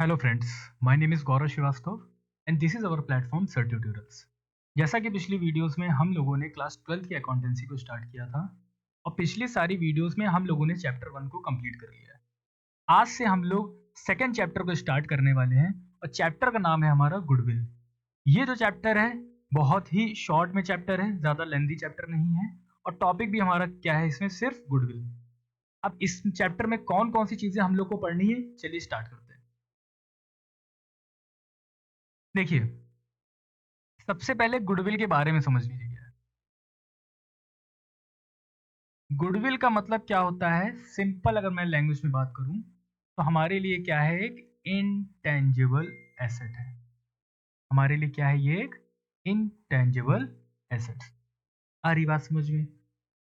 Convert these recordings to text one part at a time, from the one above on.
Hello friends, my name is Gaurav Shrivastava and this is our platform sir tutorials. जैसा कि पिछली videos में हम लोगों ने क्लास 12 की अकाउंटेंसी को स्टार्ट किया था और पिछली सारी वीडियोस में हम लोगों ने चैप्टर 1 को कंप्लीट कर लिया है। आज से हम लोग सेकंड चैप्टर को स्टार्ट करने वाले हैं और चैप्टर का नाम है हमारा गुडविल। ये जो चैप्टर है बहुत ही शॉर्ट में चैप्टर है, ज़्यादा लेंथी चैप्टर नहीं है और टॉपिक भी हमारा क्या है इसमें, सिर्फ गुडविल। अब इस चैप्टर में कौन कौन सी चीज़ें हम लोग को पढ़नी है, चलिए स्टार्ट करते हैं। देखिए, सबसे पहले गुडविल के बारे में समझ लीजिए क्या है। गुडविल का मतलब क्या होता है, सिंपल अगर मैं लैंग्वेज में बात करूं तो हमारे लिए क्या है, एक इनटेंजिबल एसेट है। हमारे लिए क्या है, ये एक इनटेंजिबल एसेट। आ रही बात समझ में?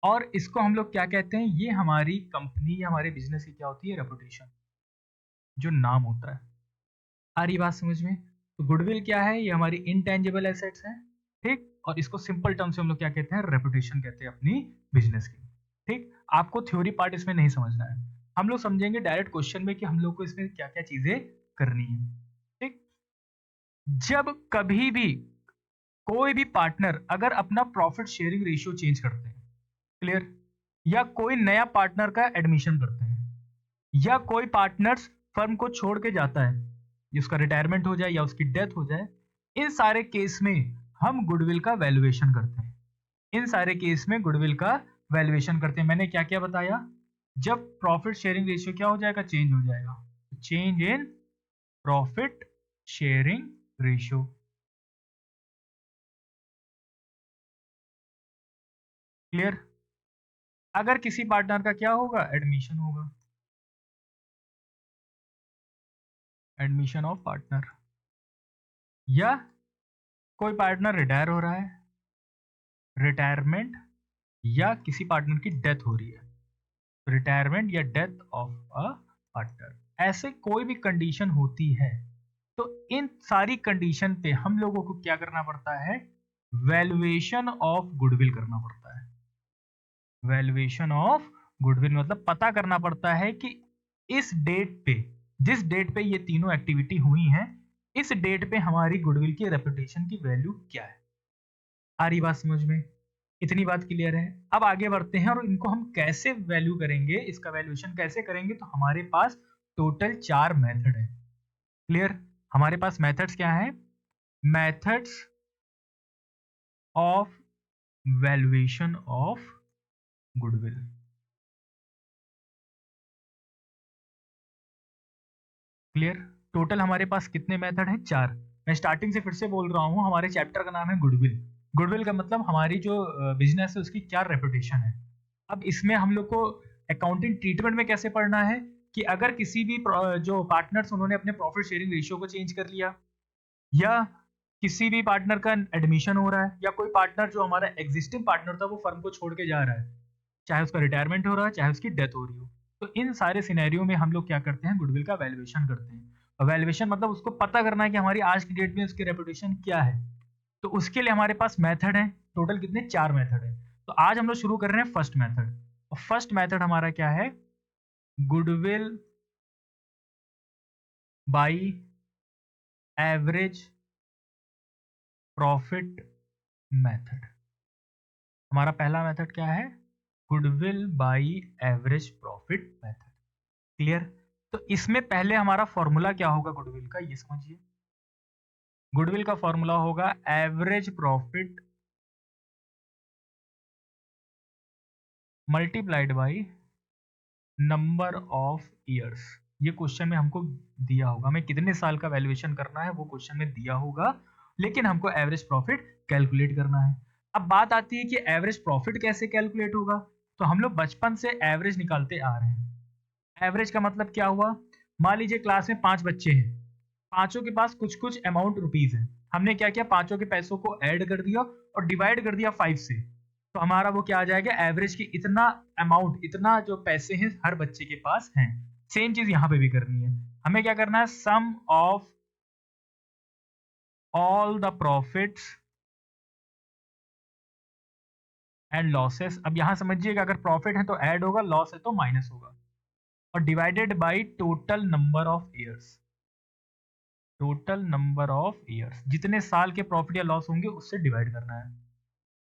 और इसको हम लोग क्या कहते हैं, ये हमारी कंपनी या हमारे बिजनेस की क्या होती है, रेपुटेशन, जो नाम होता है। आ रही बात समझ में? तो गुडविल क्या है, ये हमारी इनटेंजिबल एसेट्स है। ठीक, और इसको सिंपल टर्म से हम लोग क्या कहते हैं, रेपुटेशन कहते हैं अपनी बिजनेस की। ठीक, आपको थ्योरी पार्ट इसमें नहीं समझना है, हम लोग समझेंगे डायरेक्ट क्वेश्चन में कि हम लोग को इसमें क्या क्या चीजें करनी है। ठीक, जब कभी भी कोई भी पार्टनर अगर अपना प्रॉफिट शेयरिंग रेशियो चेंज करते हैं, क्लियर, या कोई नया पार्टनर का एडमिशन करते हैं, या कोई पार्टनर्स फर्म को छोड़ के जाता है, उसका रिटायरमेंट हो जाए या उसकी डेथ हो जाए, इन सारे केस में हम गुडविल का वैल्यूएशन करते हैं। इन सारे केस में गुडविल का वैल्यूएशन करते हैं। मैंने क्या क्या बताया, जब प्रॉफिट शेयरिंग रेशियो क्या हो जाएगा, चेंज हो जाएगा, change in profit sharing ratio. Clear? अगर किसी पार्टनर का क्या होगा, एडमिशन होगा, एडमिशन ऑफ पार्टनर, या कोई पार्टनर रिटायर हो रहा है, रिटायरमेंट, या किसी पार्टनर की डेथ हो रही है, रिटायरमेंट या डेथ ऑफ अ पार्टनर, ऐसे कोई भी कंडीशन होती है तो इन सारी कंडीशन पे हम लोगों को क्या करना पड़ता है, वैल्यूएशन ऑफ गुडविल करना पड़ता है। वैल्यूएशन ऑफ गुडविल मतलब पता करना पड़ता है कि इस डेट पे, जिस डेट पे ये तीनों एक्टिविटी हुई हैं, इस डेट पे हमारी गुडविल की रेपुटेशन की वैल्यू क्या है। आ रही बात समझ में? इतनी बात क्लियर है। अब आगे बढ़ते हैं और इनको हम कैसे वैल्यू करेंगे, इसका वैल्यूएशन कैसे करेंगे, तो हमारे पास टोटल 4 मेथड है। क्लियर? हमारे पास मेथड्स क्या है, methods of valuation of goodwill. Clear? Total हमारे पास कितने मेथड हैं, 4। मैं स्टार्टिंग से फिर से बोल रहा हूं, हमारे चैप्टर का नाम है गुडविल। गुडविल का मतलब हमारी जो बिजनेस है उसकी क्या रेपुटेशन है। अब इसमें हम लोग को अकाउंटिंग ट्रीटमेंट में कैसे पढ़ना है, कि अगर किसी भी जो पार्टनर्स उन्होंने अपने प्रॉफिट शेयरिंग रेशियो को चेंज कर लिया, या किसी भी पार्टनर का एडमिशन हो रहा है, या कोई पार्टनर जो हमारा एग्जिस्टिंग पार्टनर था वो फर्म को छोड़ के जा रहा है, चाहे उसका रिटायरमेंट हो रहा है चाहे उसकी डेथ हो रही हो, तो इन सारे सिनेरियो में हम लोग क्या करते हैं, गुडविल का वैल्यूएशन करते हैं। और वैल्यूएशन मतलब उसको पता करना है कि हमारी आज की डेट में उसकी रेपुटेशन क्या है। तो उसके लिए हमारे पास मेथड है, टोटल कितने, 4 मेथड है। तो आज हम लोग शुरू कर रहे हैं फर्स्ट मेथड, और फर्स्ट मेथड हमारा क्या है, goodwill by average profit method. हमारा पहला मेथड क्या है, goodwill by average profit method. Clear? तो इसमें पहले हमारा फॉर्मूला क्या होगा गुडविल का, ये समझिए। गुडविल का फॉर्मूला होगा average profit multiplied by number of years. ये क्वेश्चन में हमको दिया होगा, हमें कितने साल का वैल्यूएशन करना है वो क्वेश्चन में दिया होगा, लेकिन हमको एवरेज प्रॉफिट कैलकुलेट करना है। अब बात आती है कि एवरेज प्रॉफिट कैसे कैलकुलेट होगा, तो हम लोग बचपन से एवरेज निकालते आ रहे हैं। एवरेज का मतलब क्या हुआ, मान लीजिए क्लास में 5 बच्चे हैं, पांचों के पास कुछ कुछ अमाउंट रुपीज है, हमने क्या किया, पांचों के पैसों को ऐड कर दिया और डिवाइड कर दिया 5 से, तो हमारा वो क्या आ जाएगा, एवरेज की इतना अमाउंट, इतना जो पैसे हैं हर बच्चे के पास हैं। सेम चीज यहां पे भी करनी है, हमें क्या करना है, sum of all the profits and losses. अब यहां समझिएगा, अगर प्रॉफिट है तो ऐड होगा, लॉस है तो माइनस होगा, और divided by total number of years. Total number of years, जितने साल के प्रॉफिट या लॉस होंगे उससे डिवाइड करना है।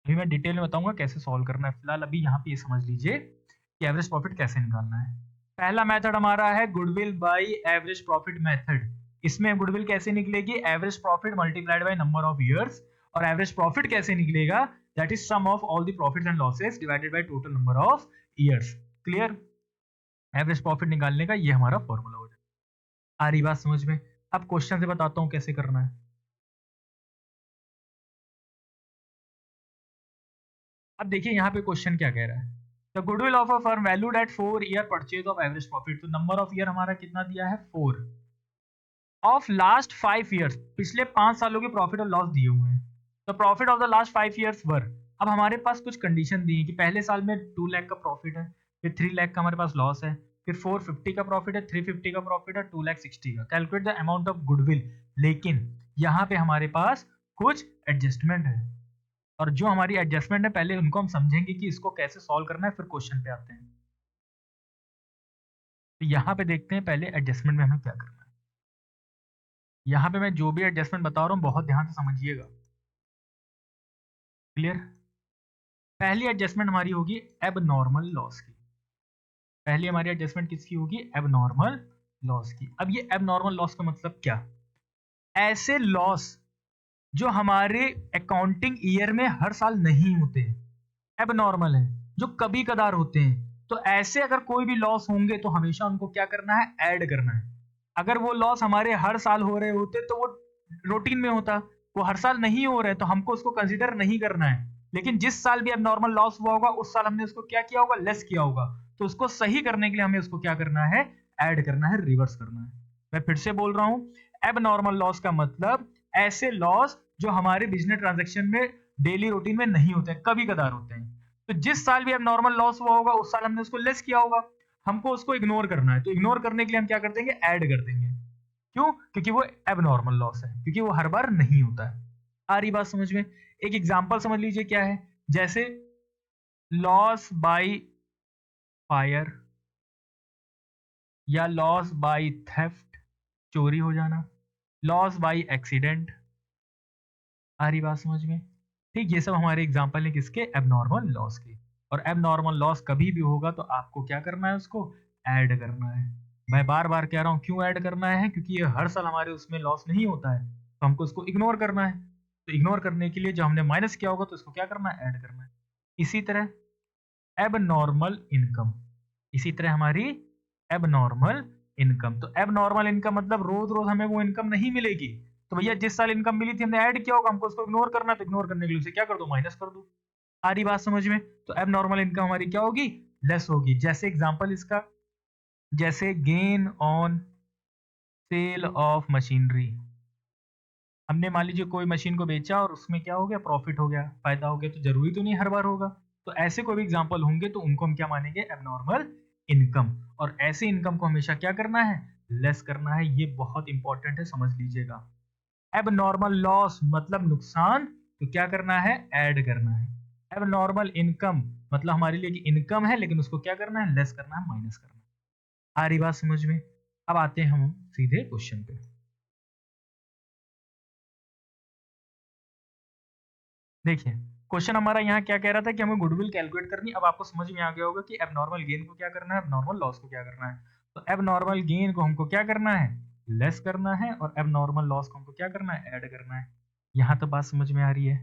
अभी मैं डिटेल में बताऊंगा कैसे सॉल्व करना है, फिलहाल अभी यहाँ पे ये समझ लीजिए कि एवरेज प्रॉफिट कैसे निकालना है। पहला मेथड हमारा है goodwill by average profit method. इसमें गुडविल कैसे निकलेगी, average profit multiplied by number of years. और एवरेज प्रॉफिट कैसे निकलेगा, that is sum of all the profits and losses divided by total number of years. Clear? Average profit निकालने का ये हमारा फॉर्मूला हो जाए। आ रही बात समझ में? अब क्वेश्चन से बताता हूँ कैसे करना है। अब देखिए यहाँ पे क्वेश्चन क्या कह रहा है, the goodwill of a firm valued at 4 year purchase of average profit. तो नंबर ऑफ ईयर हमारा कितना दिया है, 4 ऑफ लास्ट 5 ईयर्स, पिछले 5 सालों के प्रॉफिट और लॉस दिए हुए हैं। तो profit of the last 5 years वर, अब हमारे पास कुछ कंडीशन दी है कि पहले साल में 2 लाख का प्रॉफिट है, फिर 3 लाख का हमारे पास लॉस है, फिर 450 का प्रॉफिट है, 350 का प्रॉफिट है, 2 लाख 60 का। Calculate the amount of goodwill. लेकिन यहाँ पे हमारे पास कुछ एडजस्टमेंट है, और जो हमारी एडजस्टमेंट है पहले उनको हम समझेंगे कि इसको कैसे सॉल्व करना है, फिर क्वेश्चन पे आते हैं। तो यहाँ पे देखते हैं पहले एडजस्टमेंट में हमें क्या करना है। यहाँ पे मैं जो भी एडजस्टमेंट बता रहा हूँ बहुत ध्यान से समझिएगा। क्लियर? पहली एडजस्टमेंट हमारी होगी एबनॉर्मल लॉस की। पहली हमारी एडजस्टमेंट किसकी होगी, एबनॉर्मल लॉस की। अब ये एबनॉर्मल लॉस का मतलब क्या, ऐसे लॉस जो हमारे अकाउंटिंग ईयर में हर साल नहीं होते, एबनॉर्मल है, जो कभी कदार होते हैं। तो ऐसे अगर कोई भी लॉस होंगे तो हमेशा उनको क्या करना है, ऐड करना है। अगर वो लॉस हमारे हर साल हो रहे होते तो वो रूटीन में होता, वो हर साल नहीं हो रहे तो हमको उसको कंसीडर नहीं करना है। लेकिन जिस साल भी एबनॉर्मल लॉस हुआ होगा उस साल हमने उसको क्या किया होगा, लेस किया होगा। तो उसको सही करने के लिए हमें उसको क्या करना है, ऐड करना है, रिवर्स करना है। मैं फिर से बोल रहा हूं, एबनॉर्मल लॉस का मतलब ऐसे लॉस जो हमारे बिजनेस ट्रांजेक्शन में डेली रूटीन में नहीं होते, कभी कदार होते हैं। तो जिस साल भी एबनॉर्मल लॉस हुआ होगा उस साल हमने उसको लेस किया होगा, हमको उसको इग्नोर करना है। तो इग्नोर करने के लिए हम क्या कर देंगे, ऐड कर देंगे। क्यों? क्योंकि वो एबनॉर्मल लॉस है, क्योंकि वो हर बार नहीं होता है। आ रही बात समझ में? एक एग्जांपल समझ लीजिए क्या है, जैसे लॉस बाय फायर या लॉस बाय थेफ्ट, चोरी हो जाना, लॉस बाय एक्सीडेंट। आ रही बात समझ में? ठीक, ये सब हमारे एग्जांपल है किसके, एबनॉर्मल लॉस के। और एबनॉर्मल लॉस कभी भी होगा तो आपको क्या करना है, उसको ऐड करना है। मैं बार बार कह रहा हूं क्यों ऐड करना है, क्योंकि ये हर साल हमारे उसमें लॉस नहीं होता है, तो हमको उसको इग्नोर करना है। तो इग्नोर करने के लिए जो हमने माइनस किया होगा तो उसको क्या करना है, ऐड करना है। इसी तरह एबनॉर्मल इनकम, इसी तरह हमारी एबनॉर्मल इनकम। तो एबनॉर्मल इनकम मतलब रोज रोज हमें वो इनकम नहीं मिलेगी। तो भैया जिस साल इनकम मिली थी हमने ऐड किया होगा, हमको उसको इग्नोर करना है, तो इग्नोर करने के लिए उसे क्या कर दो, माइनस कर दो। आ रही बात समझ में? तो एबनॉर्मल इनकम हमारी क्या होगी, लेस होगी। जैसे एग्जांपल इसका, जैसे gain on sale of machinery, हमने मान लीजिए कोई मशीन को बेचा और उसमें क्या हो गया, प्रॉफिट हो गया, फायदा हो गया। तो जरूरी तो नहीं हर बार होगा। तो ऐसे कोई भी एग्जांपल होंगे तो उनको हम क्या मानेंगे, एबनॉर्मल इनकम। और ऐसे इनकम को हमेशा क्या करना है, लेस करना है। ये बहुत इंपॉर्टेंट है, समझ लीजिएगा। एबनॉर्मल लॉस मतलब नुकसान, तो क्या करना है, ऐड करना है। एबनॉर्मल इनकम मतलब हमारे लिए कि इनकम है लेकिन उसको क्या करना है, लेस करना है, माइनस करना है। आ रही बात समझ में? अब आते हैं हम सीधे क्वेश्चन पे। देखिए क्वेश्चन हमारा यहाँ क्या कह रहा था कि हमें गुडविल कैलकुलेट करनी। अब आपको समझ में आ गया होगा कि एबनॉर्मल गेन को क्या करना है, एबनॉर्मल लॉस को क्या करना है। तो एबनॉर्मल गेन को हमको क्या करना है, लेस करना है, और एबनॉर्मल लॉस को हमको क्या करना है, ऐड करना है। यहाँ तो बात समझ में आ रही है।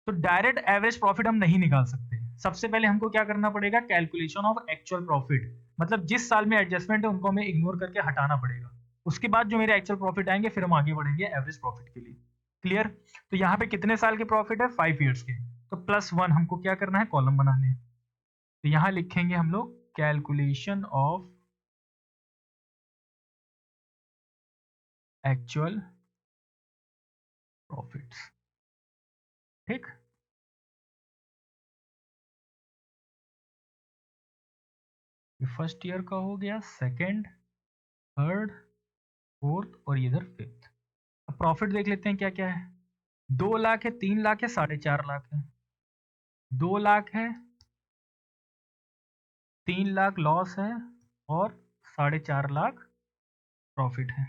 तो डायरेक्ट एवरेज प्रॉफिट हम नहीं निकाल सकते। सबसे पहले हमको क्या करना पड़ेगा, कैलकुलेशन ऑफ एक्चुअल प्रॉफिट, मतलब जिस साल में एडजस्टमेंट है उनको हमें इग्नोर करके हटाना पड़ेगा। उसके बाद जो मेरे एक्चुअल प्रॉफिट आएंगे फिर हम आगे बढ़ेंगे एवरेज प्रॉफिट के लिए। क्लियर? तो यहाँ पे कितने साल के प्रॉफिट है, 5 ईयर्स के। तो +1 हमको क्या करना है, कॉलम बनाने हैं। तो यहाँ लिखेंगे हम लोग कैलकुलेशन ऑफ एक्चुअल प्रॉफिट्स। ठीक, ये फर्स्ट ईयर का हो गया, सेकेंड, थर्ड, फोर्थ और इधर फिफ्थ। अब प्रॉफिट देख लेते हैं क्या क्या है। 2 लाख है, 3 लाख है, 4.5 लाख है। 2 लाख है, 3 लाख लॉस है, और 4.5 लाख प्रॉफिट है।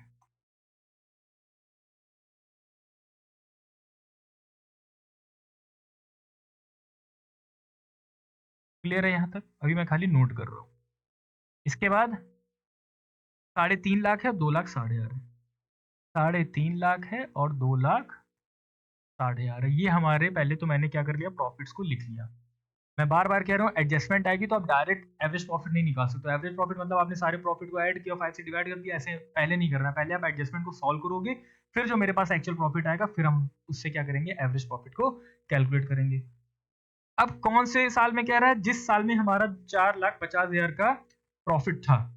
क्लियर है यहाँ तक? अभी मैं खाली नोट कर रहा हूँ। इसके बाद 3.5 लाख है, 2 लाख 60,000 है। 3.5 लाख है और 2 लाख 60,000 है। ये हमारे, पहले तो मैंने क्या कर लिया, प्रॉफिट्स को लिख लिया। मैं बार बार कह रहा हूँ, एडजस्टमेंट आएगी तो आप डायरेक्ट एवरेज प्रॉफिट नहीं निकाल सकते। एवरेज प्रॉफिट मतलब आपने सारे प्रॉफिट को ऐड किया, 5 से डिवाइड कर दिया, ऐसे पहले नहीं करना। पहले आप एडजस्टमेंट को सॉल्व करोगे, फिर जो मेरे पास एक्चुअल प्रॉफिट आएगा, फिर हम उससे क्या करेंगे, एवरेज प्रॉफिट को कैलकुलेट करेंगे। अब कौन से साल में कह रहा है? जिस साल में हमारा 4,50,000 का प्रॉफिट था,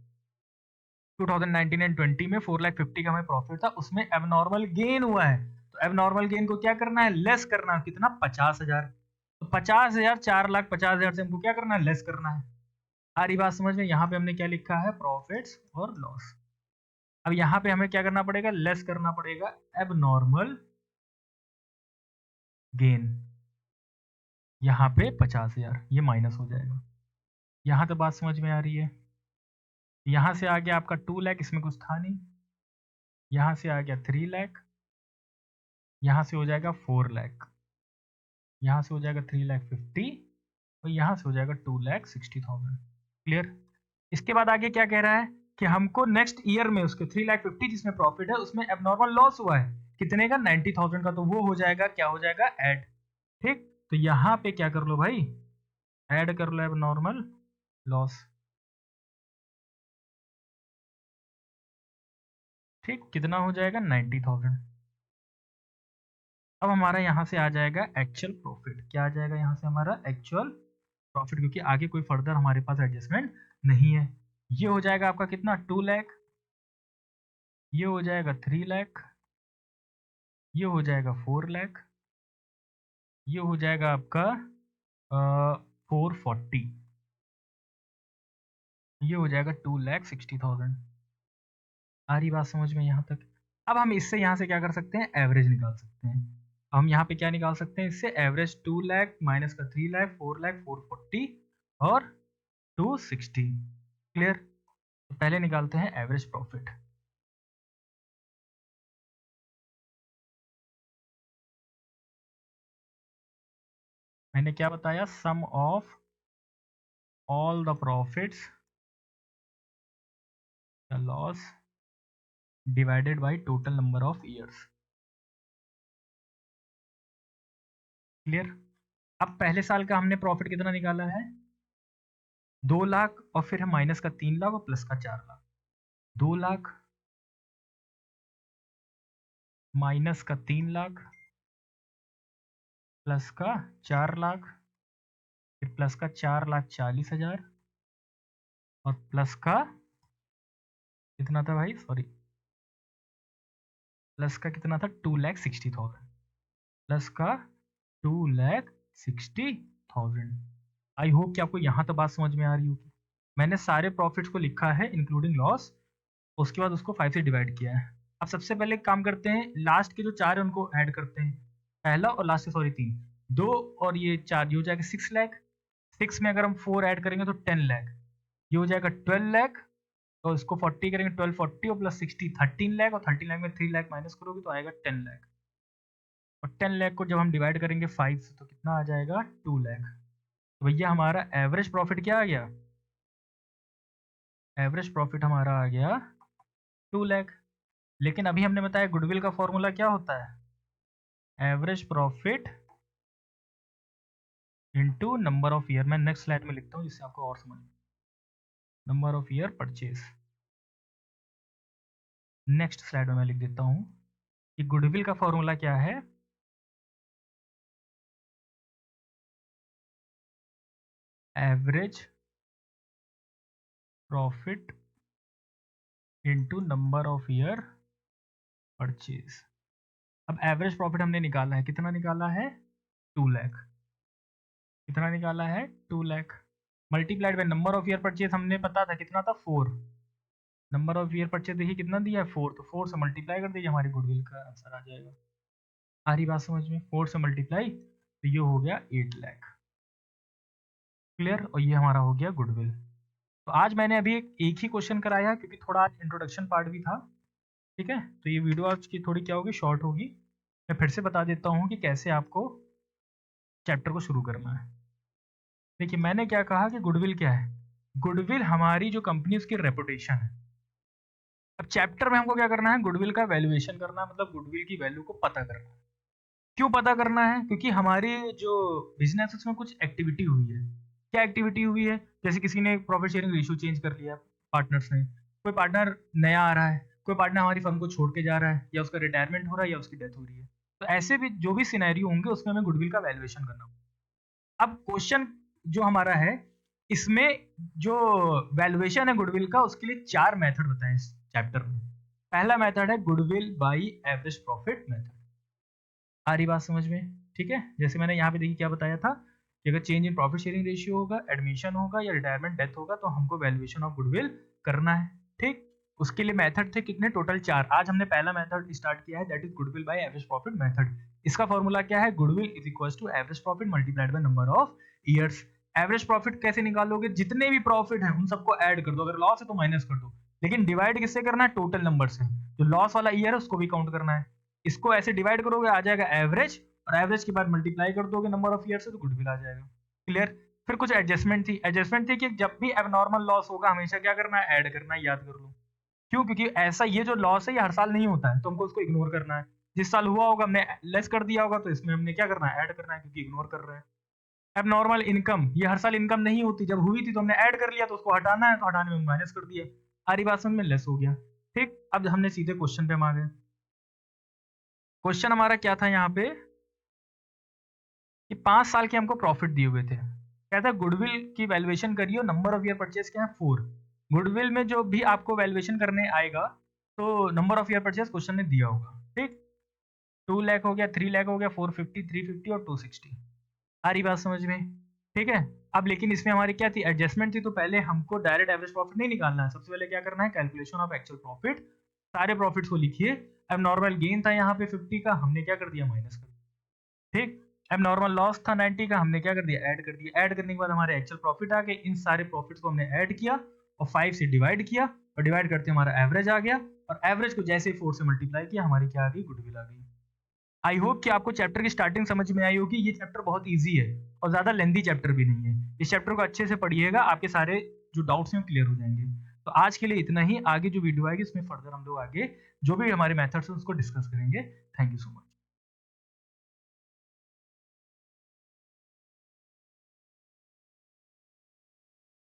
2019 एंड 20 में 4,50,000 का हमें प्रॉफिट था, उसमें एबनॉर्मल गेन हुआ है। तो एबनॉर्मल गेन को क्या करना है, लेस करना है। कितना? 50,000। तो 50,000 4,50,000 से हमको क्या करना है, लेस करना है। आ रही बात समझ में? यहाँ पे हमने क्या लिखा है, प्रॉफिट्स और लॉस। अब यहाँ पे हमें क्या करना पड़ेगा, लेस करना पड़ेगा एबनॉर्मल गेन। यहाँ पे 50,000 ये माइनस हो जाएगा। यहाँ तो बात समझ में आ रही है? यहाँ से आ गया आपका 2 लाख, इसमें कुछ था नहीं। यहाँ से आ गया 3 लाख, यहाँ से हो जाएगा 4 लाख, यहाँ से हो जाएगा 3,50,000 और यहाँ से हो जाएगा 2,60,000। क्लियर? इसके बाद आगे क्या कह रहा है कि हमको नेक्स्ट ईयर में उसके 3,50,000 जिसमें प्रॉफिट है, उसमें एबनॉर्मल लॉस हुआ है। कितने का? 90,000 का। तो वो हो जाएगा, क्या हो जाएगा, ऐड। ठीक, तो यहाँ पे क्या कर लो भाई, ऐड कर लो एबनॉर्मल लॉस। ठीक, कितना हो जाएगा, 90,000। अब हमारा यहाँ से आ जाएगा एक्चुअल प्रॉफिट। क्या आ जाएगा यहाँ से हमारा एक्चुअल प्रॉफिट, क्योंकि आगे कोई फर्दर हमारे पास एडजस्टमेंट नहीं है। ये हो जाएगा आपका कितना, 2 लाख, ये हो जाएगा 3 लाख, ये हो जाएगा 4 लाख, ये हो जाएगा आपका 440, ये हो जाएगा 2,60,000। आ रही बात समझ में यहाँ तक? अब हम इससे यहाँ से क्या कर सकते हैं, एवरेज निकाल सकते हैं। हम यहाँ पे क्या निकाल सकते हैं इससे, एवरेज 2 लाख माइनस का 3 लाख, 4 लाख, 440 और 260। क्लियर? तो पहले निकालते हैं एवरेज प्रॉफिट। मैंने क्या बताया, sum of all the profits the loss divided by total number of years. Clear? अब पहले साल का हमने प्रॉफिट कितना निकाला है, 2 लाख, और फिर है माइनस का 3 लाख और प्लस का 4 लाख। 2 लाख माइनस का 3 लाख प्लस का 4 लाख, फिर प्लस का 4,40,000 और प्लस का कितना था भाई, सॉरी, प्लस का कितना था, 2,60,000, प्लस का 2,60,000। आई होप कि आपको यहाँ तक बात समझ में आ रही होगी। मैंने सारे प्रॉफिट्स को लिखा है इंक्लूडिंग लॉस, उसके बाद उसको 5 से डिवाइड किया है। अब सबसे पहले एक काम करते हैं, लास्ट के जो 4 है उनको ऐड करते हैं। पहला और लास्ट, सॉरी 3, 2 और ये 4, ये हो जाएगा 6 लाख। 6 में अगर हम 4 ऐड करेंगे तो 10 लाख, ये हो जाएगा 12 लाख। और इसको 40 करेंगे, 1240 और प्लस 60 13 लाख, और 13 लाख में 3 लाख माइनस करोगे तो आएगा 10 लाख। और 10 लाख को जब हम डिवाइड करेंगे 5 से तो कितना आ जाएगा, 2 लाख। तो भैया हमारा एवरेज प्रॉफिट क्या आ गया, एवरेज प्रॉफिट हमारा आ गया 2 लाख। लेकिन अभी हमने बताया गुडविल का फॉर्मूला क्या होता है, average profit into number of year. मैं नेक्स्ट स्लाइड में लिखता हूँ जिससे आपको और समझ में, number of year purchase. Next slide में मैं लिख देता हूँ कि गुडविल का फॉर्मूला क्या है, average profit into number of year purchase. अब एवरेज प्रॉफिट हमने निकाला है, कितना निकाला है, 2 लाख। कितना निकाला है, 2 lakh, multiplied by number of year purchase हमने पता था कितना था, 4। नंबर ऑफ ईयर परचेज देखिए कितना दिया है, 4, तो 4 से मल्टीप्लाई कर दीजिए, हमारी गुडविल का आंसर आ जाएगा। आ रही बात समझ में, 4 से मल्टीप्लाई तो ये हो गया 8 लाख। क्लियर? और ये हमारा हो गया गुडविल। तो आज मैंने अभी एक ही क्वेश्चन कराया क्योंकि थोड़ा आज इंट्रोडक्शन पार्ट भी था। ठीक है, तो ये वीडियो आज की थोड़ी क्या होगी, शॉर्ट होगी। मैं फिर से बता देता हूँ कि कैसे आपको चैप्टर को शुरू करना है। देखिए मैंने क्या कहा कि गुडविल क्या है, गुडविल हमारी जो कंपनी उसकी रेपुटेशन है। अब चैप्टर में हमको क्या करना है, गुडविल का वैल्यूएशन करना है, मतलब गुडविल की वैल्यू को पता करना है। क्यों पता करना है? क्योंकि हमारी जो बिजनेस है उसमें कुछ एक्टिविटी हुई है। क्या एक्टिविटी हुई है? जैसे किसी ने प्रॉफिट शेयरिंग रेशियो चेंज कर लिया पार्टनर्स ने, कोई पार्टनर नया आ रहा है, कोई पार्टनर हमारी फर्म को छोड़ के जा रहा है, या उसका रिटायरमेंट हो रहा है, या उसकी डेथ हो रही है। तो ऐसे भी जो भी सिनेरियो होंगे उसमें हमें गुडविल का वैल्यूएशन करना होगा। अब क्वेश्चन जो हमारा है, इसमें जो वैल्यूएशन है गुडविल का, उसके लिए 4 मेथड बताएं इस चैप्टर में। पहला मेथड है goodwill by average profit method. आ रही बात समझ में? ठीक है, जैसे मैंने यहाँ पे देखिए क्या बताया था कि अगर change in profit sharing ratio होगा, एडमिशन होगा या रिटायरमेंट डेथ होगा, तो हमको वैल्यूएशन ऑफ गुडविल करना है। ठीक, उसके लिए मेथड थे कितने? टोटल 4। आज हमने पहला मेथड स्टार्ट किया है, that is goodwill by average profit method. इसका फॉर्मूला क्या है? Goodwill is equals to average profit multiplied by number of years. Average profit कैसे निकालोगे? जितने भी प्रॉफिट है उन सबको ऐड कर दो, अगर लॉस है तो माइनस कर दो, लेकिन डिवाइड किससे करना है? टोटल नंबर से। जो लॉस वाला ईयर है उसको भी काउंट करना है। इसको ऐसे डिवाइड करोगे, आ जाएगा एवरेज, और एवरेज के बाद मल्टीप्लाई कर दोगे नंबर ऑफ ईयर से, तो गुडविल आ जाएगा। क्लियर? फिर कुछ एडजस्टमेंट थी। एडजस्टमेंट थी कि जब भी एबनॉर्मल लॉस होगा हमेशा क्या करना है? ऐड करना है, याद कर लो। क्यों? क्योंकि ऐसा ये जो लॉस है ये हर साल नहीं होता है, तो हमको उसको इग्नोर करना है। जिस साल हुआ होगा हमने लेस कर दिया होगा, तो इसमें हमने क्या करना है? ऐड करना है, क्योंकि इग्नोर कर रहे हैं। एबनॉर्मल इनकम, ये हर साल इनकम नहीं होती, जब हुई थी तो हमने ऐड कर लिया, तो उसको हटाना है, तो हटाने में माइनस कर दिया। सारी बात समझ में? लेस हो गया। ठीक, अब हमने सीधे क्वेश्चन पे हम आ गए। क्वेश्चन हमारा क्या था यहाँ पे कि 5 साल के हमको प्रॉफिट दिए हुए थे। कहता है गुडविल की वैल्यूएशन करिए, नंबर ऑफ ईयर परचेज क्या है? 4। गुडविल में जो भी आपको वैल्यूएशन करने आएगा, तो number of year purchase question ने दिया होगा। ठीक, 2 लाख हो गया, 3 लाख हो गया, 450, 350 और 260। आ रही बात समझ में? ठीक है। अब लेकिन इसमें हमारी क्या थी? एडजस्टमेंट थी। तो पहले हमको डायरेक्ट एवरेज प्रॉफिट नहीं निकालना है, सबसे पहले क्या करना है? Calculation of actual profit. सारे प्रॉफिट्स को लिखिए। अब नॉर्मल गेन था यहाँ पे 50 का, हमने क्या कर दिया? माइनस कर दिया। ठीक, अब नॉर्मल लॉस था 90 का, हमने क्या कर दिया? ऐड कर दिया। ऐड करने के बाद हमारे एक्चुअल प्रॉफिट आ गए। इन सारे प्रॉफिट्स को हमने ऐड किया और 5 से डिवाइड किया, और डिवाइड करते हमारा एवरेज आ गया, और एवरेज को जैसे 4 से मल्टीप्लाई किया, हमारी क्या आ गई? गुडविल आ गई। आई होप कि आपको चैप्टर की स्टार्टिंग समझ में आई होगी। ये चैप्टर बहुत ईजी है और ज्यादा लेंथी चैप्टर भी नहीं है। इस चैप्टर को अच्छे से पढ़िएगा, आपके सारे जो डाउट्स हैं वो क्लियर हो जाएंगे। तो आज के लिए इतना ही। आगे जो वीडियो आएगी उसमें फर्दर हम लोग आगे जो भी हमारे मेथड्स हैं उसको डिस्कस करेंगे। Thank you so much.